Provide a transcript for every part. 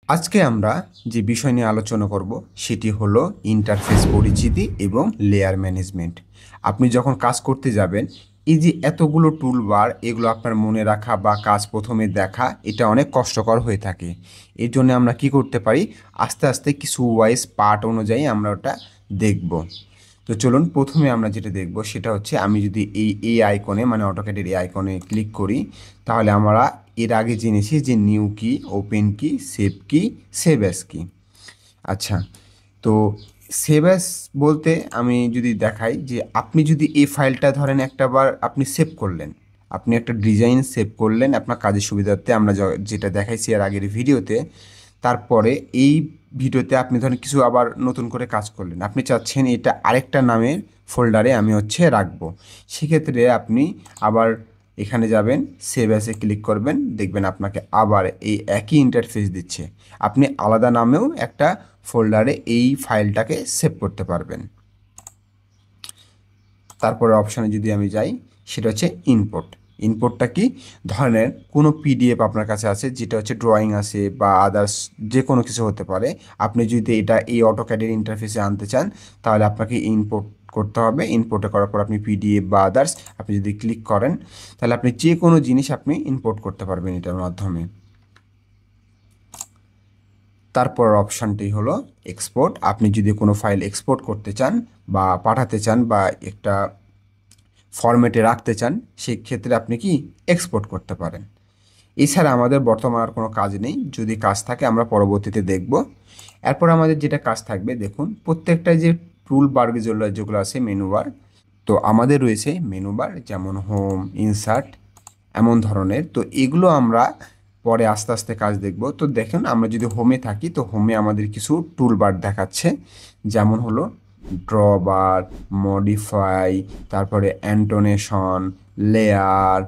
আজকে আমরা যে বিষয় নিয়ে আলোচনা করব সেটি হলো ইন্টারফেস পরিচিতি এবং লেয়ার ম্যানেজমেন্ট। আপনি যখন কাজ করতে যাবেন, এই যে এতগুলো টুলবার, এগুলো আপনার মনে রাখা বা কাজ প্রথমে দেখা এটা অনেক কষ্টকর হয়ে থাকে। এর জন্য আমরা কি করতে পারি, আস্তে আস্তে কিছু ওয়াইজ পার্ট অনুযায়ী আমরা ওটা দেখব। তো চলুন, প্রথমে আমরা যেটা দেখব সেটা হচ্ছে, আমি যদি এই আইকনে মানে অটোক্যাডের এই আইকনে ক্লিক করি, তাহলে আমরা এর আগে জেনেছি যে নিউ কি, ওপেন কি, সেভ অ্যাজ কি। আচ্ছা, তো সেভ অ্যাজ বলতে আমি যদি দেখাই যে আপনি যদি এই ফাইলটা ধরেন একটাবার আপনি সেভ করলেন, আপনি একটা ডিজাইন সেভ করলেন আপনার কাজের সুবিধার্থে, আমরা যেটা দেখাইছি এর আগের ভিডিওতে। তারপরে এই ভিডিওতে আপনি ধরেন কিছু আবার নতুন করে কাজ করলেন, আপনি চাচ্ছেন এটা আরেকটা নামের ফোল্ডারে আমি রাখবো। সেক্ষেত্রে আপনি আবার এখানে যাবেন, সেভ অ্যাসে ক্লিক করবেন, দেখবেন আপনাকে আবার এই একই ইন্টারফেস দিচ্ছে। আপনি আলাদা নামেও একটা ফোল্ডারে এই ফাইলটাকে সেভ করতে পারবেন। তারপরে অপশানে যদি আমি যাই, সেটা হচ্ছে ইনপুট। ইনপুটটা কি, ধরনের কোনো পিডিএফ আপনার কাছে আছে, যেটা হচ্ছে ড্রয়িং আছে বা আদার্স যে কোনো কিছু হতে পারে। আপনি যদি এটা এই অটোক্যাডের ইন্টারফেসে আনতে চান, তাহলে আপনাকে ইনপুট করতে হবে। ইনপুটে করার পর আপনি পিডিএফ বা আদার্স আপনি যদি ক্লিক করেন, তাহলে আপনি যে কোনো জিনিস আপনি ইনপুট করতে পারবেন এটার মাধ্যমে। তারপর অপশানটি হলো এক্সপোর্ট। আপনি যদি কোনো ফাইল এক্সপোর্ট করতে চান বা পাঠাতে চান বা একটা ফরম্যাটে রাখতে চান, সেক্ষেত্রে আপনি কি এক্সপোর্ট করতে পারেন। এছাড়া আমাদের বর্তমান আর কোনো কাজ নেই, যদি কাজ থাকে আমরা পরবর্তীতে দেখব। এরপর আমাদের যেটা কাজ থাকবে, দেখুন প্রত্যেকটা যে টুল বার যেগুলো আছে মেনু বার, তো আমাদের রয়েছে মেনু বার, যেমন হোম, ইনসার্ট, এমন ধরনের। তো এগুলো আমরা পরে আস্তে আস্তে কাজ দেখব। তো দেখুন, আমরা যদি হোমে থাকি, তো হোমে আমাদের কিছু টুল বার দেখাচ্ছে, যেমন হলো ড্র বার, মডিফাই, তারপরে অ্যান্টোনেশন, লেয়ার,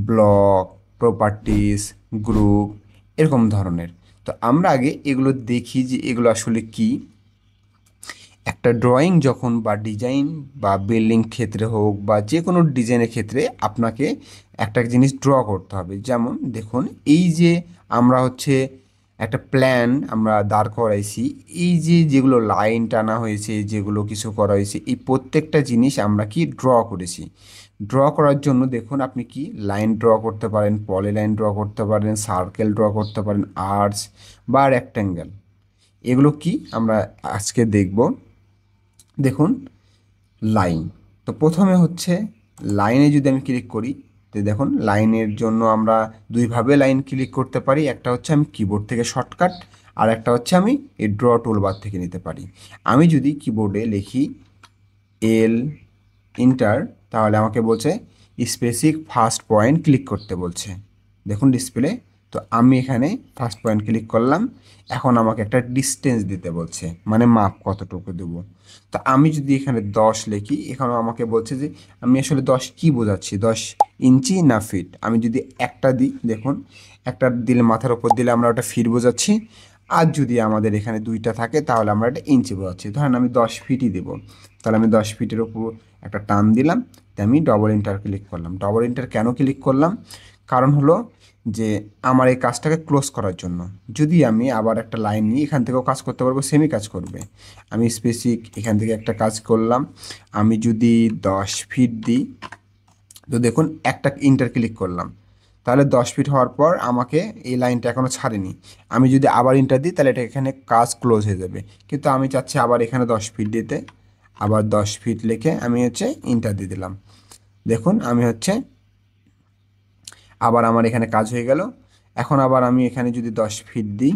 ব্লক, প্রপার্টিস, গ্রুপ, এরকম ধরনের। তো আমরা আগে এগুলো দেখি যে এগুলো আসলে কি। একটা ড্রয়িং যখন বা ডিজাইন বা বিল্ডিং ক্ষেত্রে হোক বা যে কোনো ডিজাইনের ক্ষেত্রে আপনাকে একটা জিনিস ড্র করতে হবে। যেমন দেখুন, এই যে আমরা একটা প্ল্যান আমরা দাঁড় করাইছি, এই যে যেগুলো লাইন টানা হয়েছে, যেগুলো কিছু করা হয়েছে, এই প্রত্যেকটা জিনিস আমরা কি ড্র করেছি। ড্র করার জন্য দেখুন, আপনি কি লাইন ড্র করতে পারেন, পলি লাইন ড্র করতে পারেন, সার্কেল ড্র করতে পারেন, আর্চ বা রেক্ট্যাঙ্গেল। এগুলো কি আমরা আজকে দেখব। দেখুন, লাইন। তো প্রথমে লাইনে যদি আমি ক্লিক করি, তো দেখুন লাইনের জন্য আমরা দুইভাবে লাইন ক্লিক করতে পারি। একটা হচ্ছে আমি কিবোর্ড থেকে শর্টকাট, আর একটা হচ্ছে আমি এই ড্র টুলবার থেকে নিতে পারি। আমি যদি কিবোর্ডে লিখি এল, ইন্টার, তাহলে আমাকে বলছে স্পেসিফিক ফার্স্ট পয়েন্ট ক্লিক করতে বলছে। দেখুন ডিসপ্লে, তো আমি এখানে ফার্স্ট পয়েন্ট ক্লিক করলাম। এখন আমাকে একটা ডিস্টেন্স দিতে বলছে, মানে মাপ কতটুকু দেবো। তো আমি যদি এখানে 10 লিখি, এখানেও আমাকে বলছে যে আমি আসলে 10 কি বোঝাচ্ছি, 10 ইঞ্চি না ফিট। আমি যদি একটা দিই, দেখুন একটা দিলে, মাথার ওপর দিলে আমরা ওটা ফিট বোঝাচ্ছি। আর যদি আমাদের এখানে দুইটা থাকে, তাহলে আমরা এটা ইঞ্চি বোঝাচ্ছি। ধরেন আমি 10 ফিটই দেবো, তাহলে আমি 10 ফিটের ওপর একটা টান দিলাম, তো আমি ডবল এন্টার ক্লিক করলাম। ডবল এন্টার কেন ক্লিক করলাম, কারণ হলো যে আমার এই কাজটাকে ক্লোজ করার জন্য। যদি আমি আবার একটা লাইন নিয়ে এখান থেকেও কাজ করতে পারবো, সেমই কাজ করবে। আমি স্পেসিফিক এখান থেকে একটা কাজ করলাম, আমি যদি 10 ফিট দিই, তো দেখুন একটা ইন্টার ক্লিক করলাম, তাহলে 10 ফিট হওয়ার পর আমাকে এই লাইনটা এখনও ছাড়েনি। আমি যদি আবার ইন্টার দিই, তাহলে এটা এখানে কাজ ক্লোজ হয়ে যাবে। কিন্তু আমি চাচ্ছি আবার এখানে 10 ফিট দিতে, আবার 10 ফিট লিখে আমি ইন্টার দিয়ে দিলাম। দেখুন আমি আবার আমার এখানে কাজ হয়ে গেল। এখন আবার আমি এখানে যদি 10 ফিট দিই,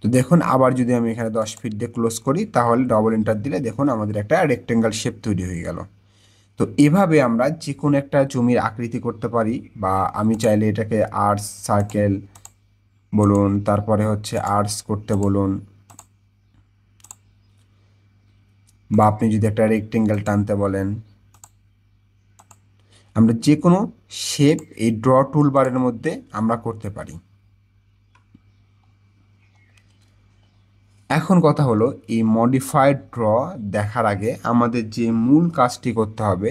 তো দেখুন আবার যদি আমি এখানে 10 ফিট দিয়ে ক্লোজ করি, তাহলে ডবল এন্টার দিলে দেখুন আমাদের একটা রেক্টেঙ্গেল শেপ তৈরি হয়ে গেল। তো এভাবে আমরা যে কোনো একটা জমির আকৃতি করতে পারি, বা আমি চাইলে এটাকে আর্টস সার্কেল বলুন, তারপরে আর্টস করতে বলুন, বা আপনি যদি একটা রেক্টেঙ্গেল টানতে বলেন, আমরা যে কোনো শেপ এই ড্র টুলবারের মধ্যে আমরা করতে পারি। এখন কথা হলো, এই মডিফাইড ড্র দেখার আগে আমাদের যে মূল কাজটি করতে হবে,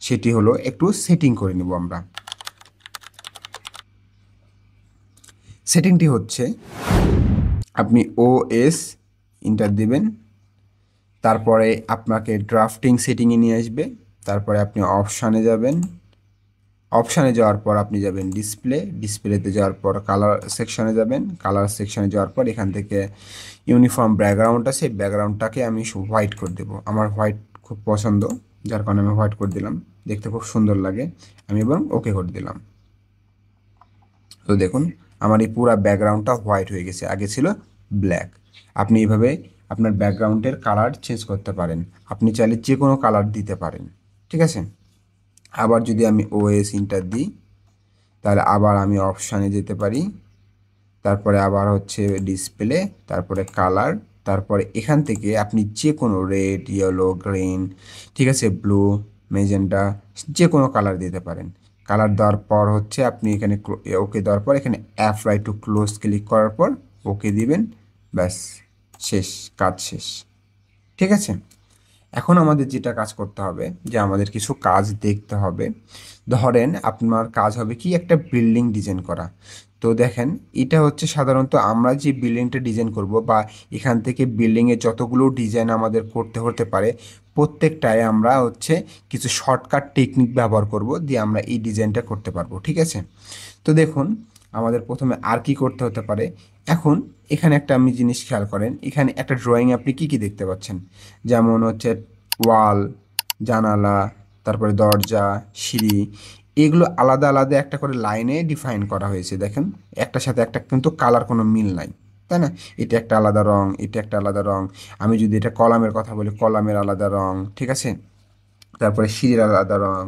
সেটি হলো একটু সেটিং করে নেব আমরা। সেটিংটি হচ্ছে আপনি ওএস ইন্টার দিবেন, তারপরে আপনাকে ড্রাফটিং সেটিংয়ে নিয়ে আসবে, তারপরে আপনি অপশানে যাবেন, অপশানে যাওয়ার পর আপনি যাবেন ডিসপ্লেতে যাওয়ার পর কালার সেকশনে যাবেন, কালার সেকশনে যাওয়ার পর এখান থেকে ইউনিফর্ম ব্যাকগ্রাউন্ড আছে, ব্যাকগ্রাউন্ডটাকে আমি হোয়াইট করে দেবো। আমার হোয়াইট খুব পছন্দ, যার কারণে আমি হোয়াইট করে দিলাম, দেখতে খুব সুন্দর লাগে। আমি এবং ওকে করে দিলাম। তো দেখুন আমার এই পুরো ব্যাকগ্রাউন্ডটা হোয়াইট হয়ে গেছে, আগে ছিল ব্ল্যাক। আপনি এইভাবে আপনার ব্যাকগ্রাউন্ডের কালার চেঞ্জ করতে পারেন, আপনি চাইলে যে কোনো কালার দিতে পারেন, ঠিক আছে। আবার যদি আমি ওএস ইন্টার দিই, তাহলে আবার আমি অপশানে যেতে পারি, তারপরে আবার হচ্ছে ডিসপ্লে, তারপরে কালার, তারপরে এখান থেকে আপনি যে কোনো রেড, ইয়েলো, গ্রিন, ঠিক আছে, ব্লু, মেজেন্টা, যে কোনো কালার দিতে পারেন। কালার দেওয়ার পর হচ্ছে আপনি এখানে ওকে দেওয়ার পর এখানে অ্যাপ্লাই টু ক্লোজ ক্লিক করার পর ওকে দিবেন, ব্যাস শেষ, কাজ শেষ, ঠিক আছে। এখন আমাদের যেটা কাজ করতে হবে, যে আমাদের কিছু কাজ দেখতে হবে। ধরেন আপনার কাজ হবে কি একটা বিল্ডিং ডিজাইন করা। তো দেখেন এটা হচ্ছে সাধারণত আমরা যে বিল্ডিংটা ডিজাইন করব বা এখান থেকে বিল্ডিংয়ে যতগুলো ডিজাইন আমাদের করতে হতে পারে, প্রত্যেকটায় আমরা হচ্ছে কিছু শর্টকাট টেকনিক ব্যবহার করব, দিয়ে আমরা এই ডিজাইনটা করতে পারবো, ঠিক আছে। তো দেখুন আমাদের প্রথমে আর কি করতে হতে পারে। এখন এখানে একটা আমি জিনিস খেয়াল করেন, এখানে একটা ড্রয়িং আপনি কি কি দেখতে পাচ্ছেন, যেমন হচ্ছে ওয়াল, জানালা, তারপরে দরজা, সিঁড়ি, এগুলো আলাদা আলাদা একটা করে লাইনে ডিফাইন করা হয়েছে। দেখেন একটার সাথে একটা কিন্তু কালার কোনো মিল নাই, তাই না। এটা একটা আলাদা রং, এটা একটা আলাদা রং। আমি যদি এটা কলামের কথা বলি, কলামের আলাদা রং, ঠিক আছে, তারপরে সিঁড়ির আলাদা রং।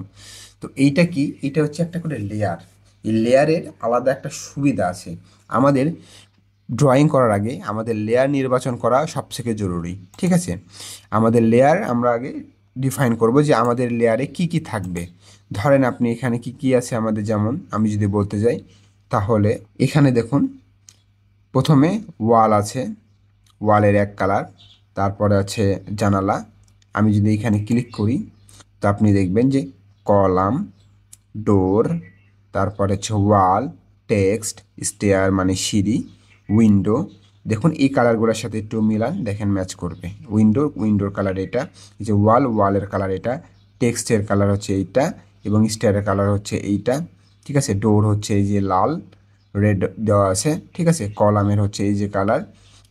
তো এইটা কি, এটা হচ্ছে একটা করে লেয়ার। এই লেয়ারের আলাদা একটা সুবিধা আছে। আমাদের ড্রয়িং করার আগে আমাদের লেয়ার নির্বাচন করা সবথেকে জরুরি, ঠিক আছে। আমাদের লেয়ার আমরা আগে ডিফাইন করব যে আমাদের লেয়ারে কি কি থাকবে। ধরেন আপনি এখানে কি কি আছে আমাদের, যেমন আমি যদি বলতে যাই, তাহলে এখানে দেখুন প্রথমে ওয়াল আছে, ওয়ালের এক কালার, তারপরে আছে জানালা। আমি যদি এখানে ক্লিক করি, তো আপনি দেখবেন যে কলাম, ডোর, তারপরে হচ্ছে ওয়াল, টেক্সট, স্টেয়ার মানে সিঁড়ি, উইন্ডো। দেখুন এই কালারগুলোর সাথে একটু মিলান, দেখেন ম্যাচ করবে। উইন্ডোর কালার এটা, এই যে ওয়ালের কালার এটা, টেক্সটের কালার হচ্ছে এইটা, এবং স্টেয়ারের কালার হচ্ছে এইটা, ঠিক আছে। ডোর হচ্ছে এই যে লাল, রেড দেওয়া আছে, ঠিক আছে। কলামের হচ্ছে এই যে কালার।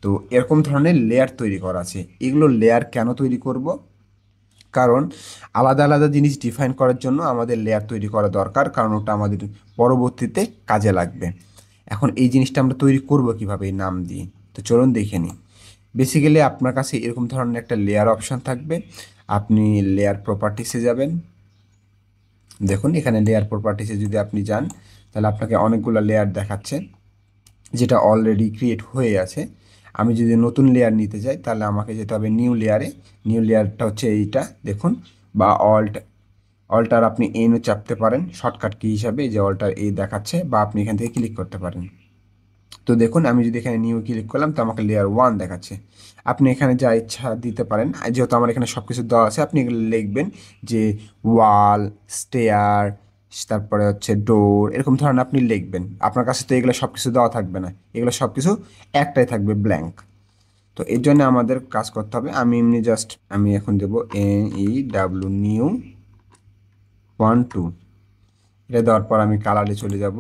তো এরকম ধরনের লেয়ার তৈরি করা আছে। এগুলো লেয়ার কেন তৈরি করব, কারণ আলাদা আলাদা জিনিস ডিফাইন করার জন্য আমাদের লেয়ার তৈরি করা দরকার, কারণ ওটা আমাদের পরবর্তীতে কাজে লাগবে। এখন এই জিনিসটা আমরা তৈরি করব কিভাবে, এই নাম দিয়ে, তো চলুন দেখে নিই। বেসিক্যালি আপনার কাছে এরকম ধরনের একটা লেয়ার অপশন থাকবে। আপনি লেয়ার প্রপার্টিসে যাবেন, দেখুন এখানে লেয়ার প্রপার্টিসে যদি আপনি যান, তাহলে আপনাকে অনেকগুলো লেয়ার দেখাচ্ছে, যেটা অলরেডি ক্রিয়েট হয়ে আছে। আমি যদি নতুন লেয়ার নিতে চাই, তাহলে আমাকে যেতে হবে নিউ লেয়ারে। নিউ লেয়ারটা হচ্ছে এইটা দেখুন, বা অল্টার আপনি এনও চাপতে পারেন শর্টকাট কি হিসাবে, এই যে অল্টার এ দেখাচ্ছে, বা আপনি এখান থেকে ক্লিক করতে পারেন। তো দেখুন আমি যদি এখানে নিউ ক্লিক করলাম, তো আমাকে লেয়ার 1 দেখাচ্ছে। আপনি এখানে যা ইচ্ছা দিতে পারেন, যেহেতু আমার এখানে সব কিছু দেওয়া আছে, আপনি এগুলো লিখবেন যে ওয়াল, স্টেয়ার, তারপরে হচ্ছে ডোর, এরকম ধরনের আপনি লিখবেন। আপনার কাছে তো এগুলো সব কিছু দেওয়া থাকবে না, এগুলো সব কিছু একটাই থাকবে, ব্ল্যাঙ্ক। তো এর জন্য আমাদের কাজ করতে হবে, আমি এমনি জাস্ট আমি এখন দেবো NEW নিউ 1 2। এটা দেওয়ার পর আমি কালারে চলে যাব।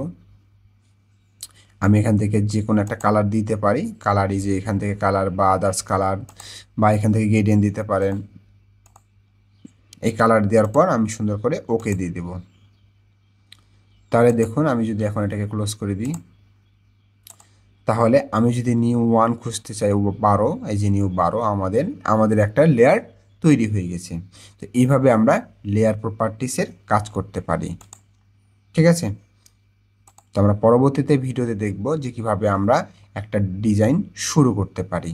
আমি এখান থেকে যে কোনো একটা কালার দিতে পারি, কালারই যে এখান থেকে কালার বা আদার্স কালার, বা এখান থেকে গ্রেডিয়েন্ট দিতে পারেন। এই কালার দেওয়ার পর আমি সুন্দর করে ওকে দিয়ে দেব। তাহলে দেখুন আমি যদি এখন এটাকে ক্লোজ করে দিই, তাহলে আমি যদি নিউ 1 খুঁজতে চাই, 12, এই যে নিউ 12, আমাদের একটা লেয়ার তৈরি হয়ে গেছে। তো এইভাবে আমরা লেয়ার প্রপার্টিসের কাজ করতে পারি, ঠিক আছে। তো আমরা পরবর্তীতে ভিডিওতে দেখব যে কিভাবে আমরা একটা ডিজাইন শুরু করতে পারি।